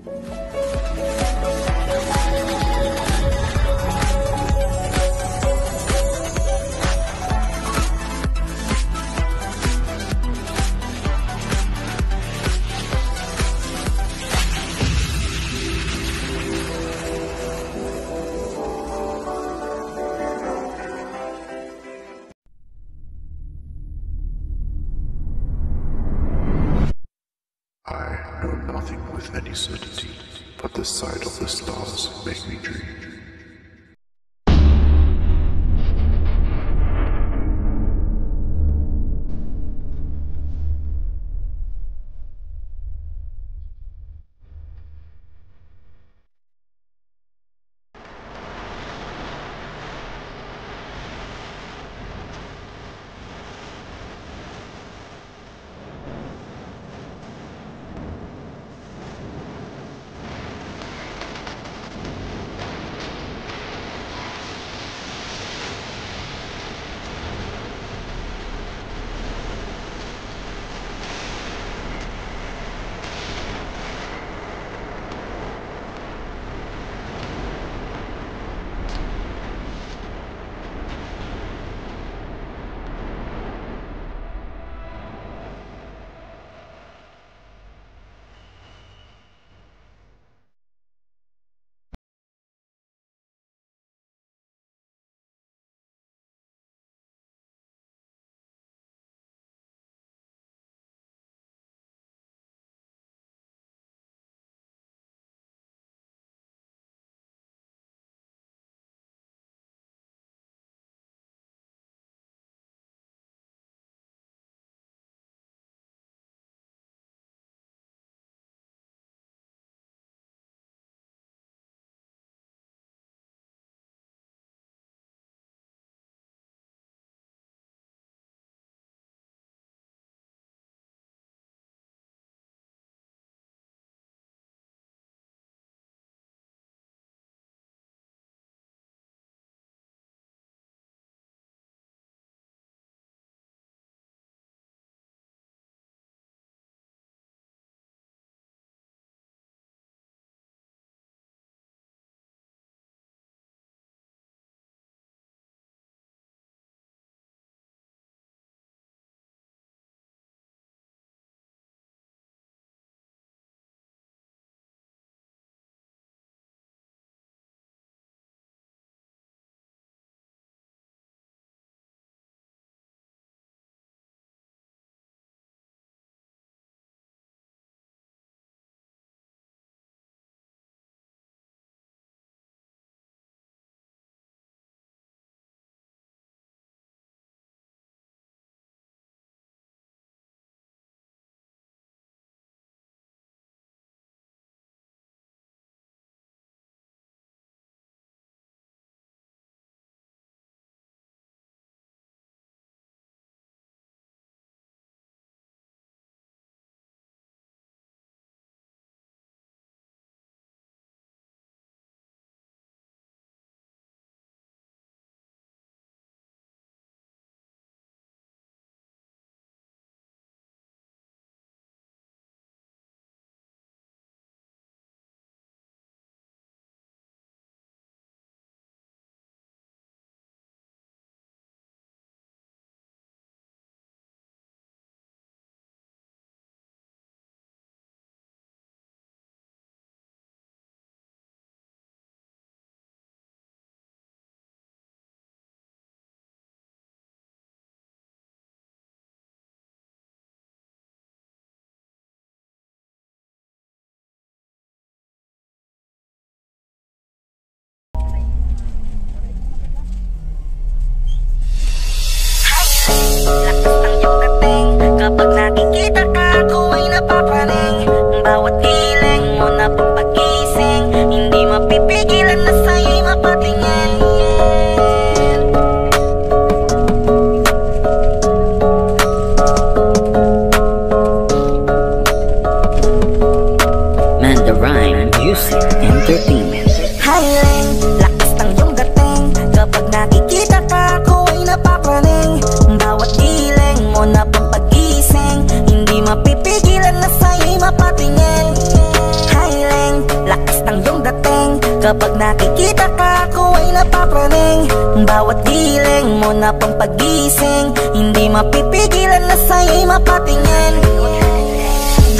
I know nothing with any certainty, but the sight of the stars make me dream. Kapag nakikita ka, ako ay napapraning. Bawat hiling mo na pagpagising, hindi mapipigilan na sa'yo'y mapatingin. Mandarine Music Entertainment. Hiling, lakas ng iyong dating. Kapag nakikita ka, ako ay napapraning. Bawat hiling mo na pagpagising, hindi mapipigilan na sa'yo'y mapatingin. Hiling, Kapag nakikita ka, ako ay napapraning. Bawat giling mo na pang pagising, hindi mapipigilan na sa'yo'y mapatingin.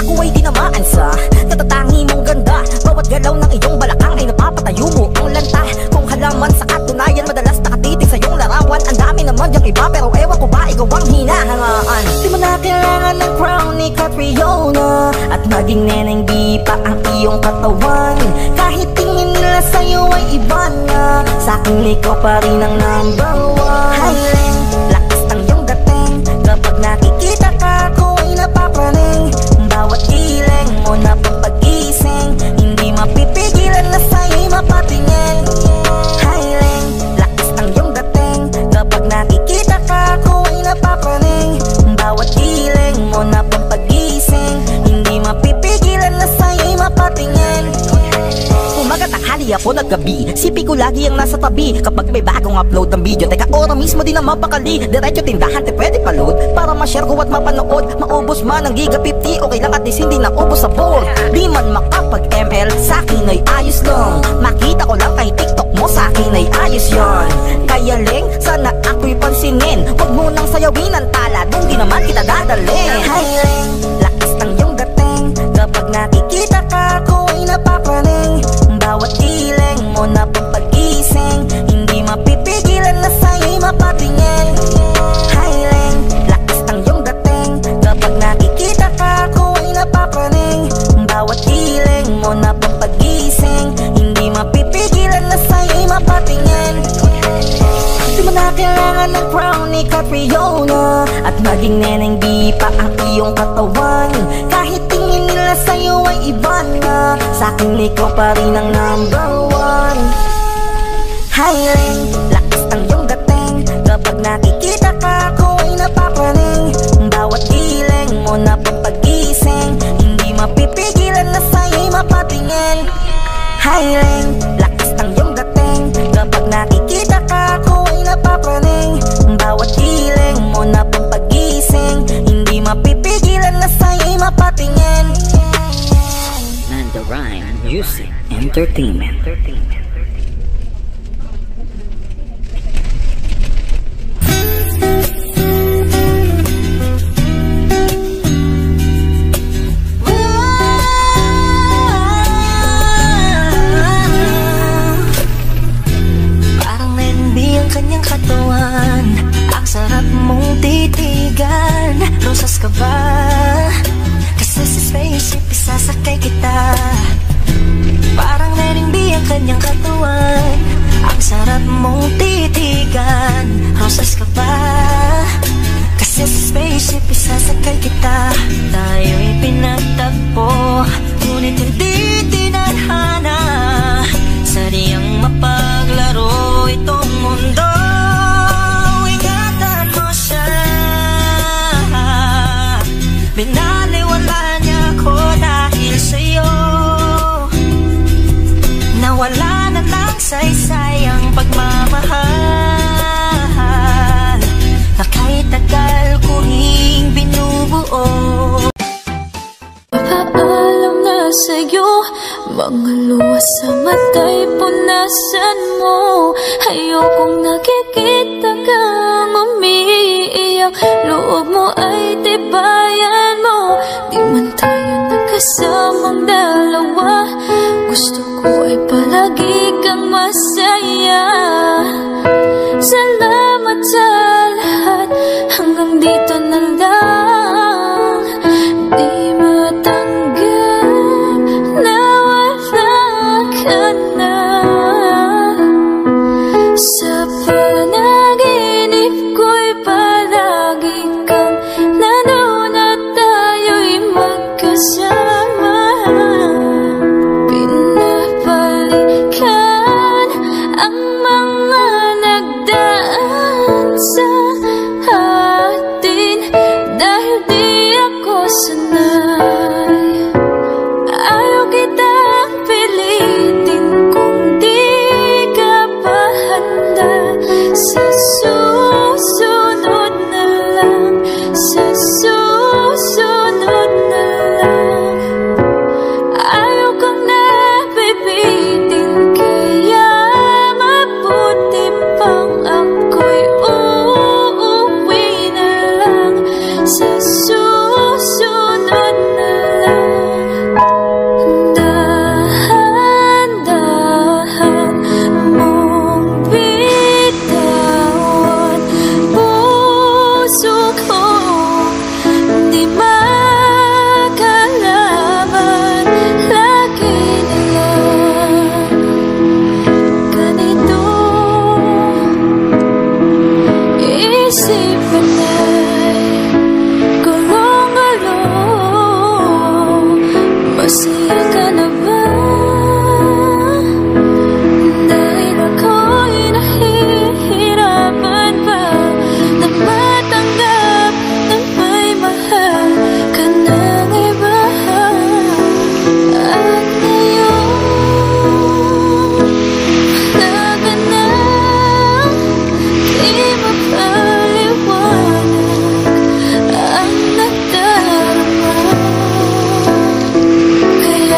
Ako ay tinamaan sa natatangi mong ganda. Bawat galaw ng iyong balakang ay napapatayo mo ang lanta. Kung halaman sa katunayan, madalas nakatitig sa iyong larawan. Ang dami naman yung iba, pero ewan ko ba ikaw ang hinahangaan. Di mo na kailangan ng crown ni Catriona, at maging neneng di pa ang iyong katawan. Kahit tingin nila sa'yo ay iba na, sa'kin ikaw pa rin ang number one. Highland, lakas ng iyong dating. Kapag nakikita ka, ako ay napapraning. Bawat giling mo na pang pagising, hindi mapipigilan na sa'yo'y mapatingin. Highland, lakas ng iyong dating. Kapag nakikita ka, ako ay napapraning. Bawat giling mo na pang pagising, hindi mapipigilan na sa'yo'y mapatingin. Umaga, tanghali, hapon at gabi, sipi ko lagi ang nasa tabi. Kapag may bagong upload ng video, teka ora mismo din ang mapakali. Diretso tindahan, te pwede pa-load para ma-share ko at mapanood. Maubos man ang giga 50, okay lang at least hindi na ubos sa board. Di man makapag-ML, sa'kin ay ayos lang. Makita ko lang kay TikTok mo, sa'kin ay ayos yon. Kaya Leng, sana ako'y pansinin. Huwag mo nang sayawin ang tala, dun di naman kita dadalhin. Hi Leng, lakas ng iyong dating. Kapag nakikita ka, ako ay napapraning. Bawat giling mo na pang pagising, hindi mapipigilan na sa'yo'y mapatingin. Highland, lakas ng iyong dating. Kapag nakikita ka, ako ay napapraning. Bawat giling mo na pang pagising, hindi mapipigilan na sa'yo'y mapatingin. Di mo na kailangan ng crown ni Catriona, at maging neneng di pa ang iyong katawan. Kahit tingin nila sa'yo ay iba na, sa'kin ikaw pa rin ang number one. Highland, lakas ng iyong dating. Kapag nakikita ka, ako ay napapraning. Bawat giling mo na pang pagising, hindi mapipigilan na sa'yo'y mapatingin. Highland, lakas ng iyong dating. Kapag nakikita ka, ako ay napapraning. Bawat giling mo na pang pagising, hindi mapipigilan na sa'yo'y mapatingin. Nando Rhyme Music Entertainment. Parang Lenby ang kanyang katawan, ang sarap mong titigan. Rosas ka ba? Kasi sa spaceship isasakay kita. Parang Lenby ang kanyang katawan, ang sarap mong titigan. Rosas ka ba? Kasi sa spaceship isasakay kita. Tayo'y pinagtagpo, ngunit hindi tinadhana. Sadyang mapaglaro itong mundo. Ingatan mo siya, binaliwala niya ako dahil sa'yo. Nawala na lang saysay ang pagmamahal na kahit tagal ko ring binubuo. Paalam na sa'yo, mga luha sa mata'y punasan mo. Ayokong nakikita kang umiiyak, loob mo ay tibayan mo. Di man tayo nagkasamang dalawa, gusto ko ay palagi kang masaya. Salamat sa lahat, hanggang dito na lang. Di matanggap na wala ka na. Sa panaginip ko'y palagi kang nanoon at tayo'y magkasama. Pinabalikan ang mga nagdaan sa atin.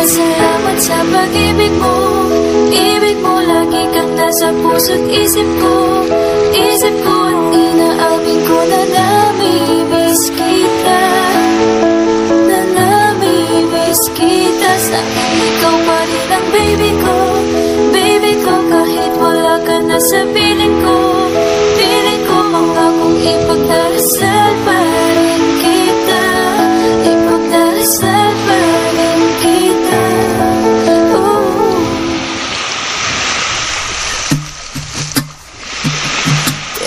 Salamat sa pag-ibig mo. Ibig mo lagi kang nasa puso't isip ko. Isip ko at inaamin ko na namimiss kita. Na namimiss kita. Sa akin ikaw pa rin ang baby ko. Baby ko kahit wala ka na sa piling ko. Piling ko mangakong ipagdarasal pa rin kita. Ipagdarasal pa rin kita.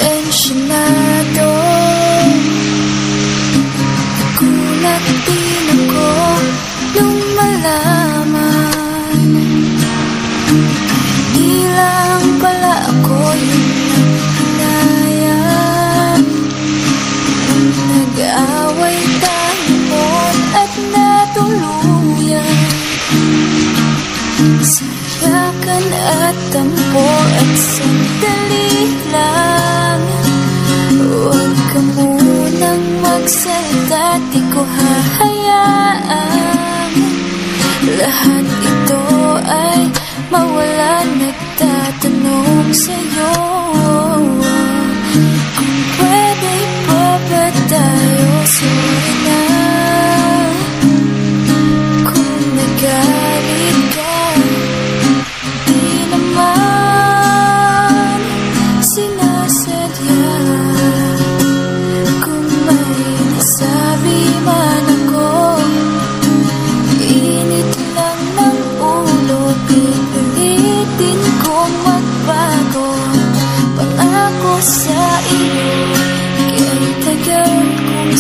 Tensyonado, nagulat din ako nung malaman di lang pala ako yung naghinayang. Nag-away tayo noon at natuluyan. Sayakan at tampo at sandali lang. Huwag ka munang magsalita, di ko hahayaan. Lahat ito ay mawala, nagtatanong sa'yo. Kung pwede pa ba tayo, sorry na. Kung nagalit ka, di naman sinasadya. Kung may nasabi man ako, init lang ng ulo, pipilitin kong magbago. Pangako sa iyo, kaya tagal kong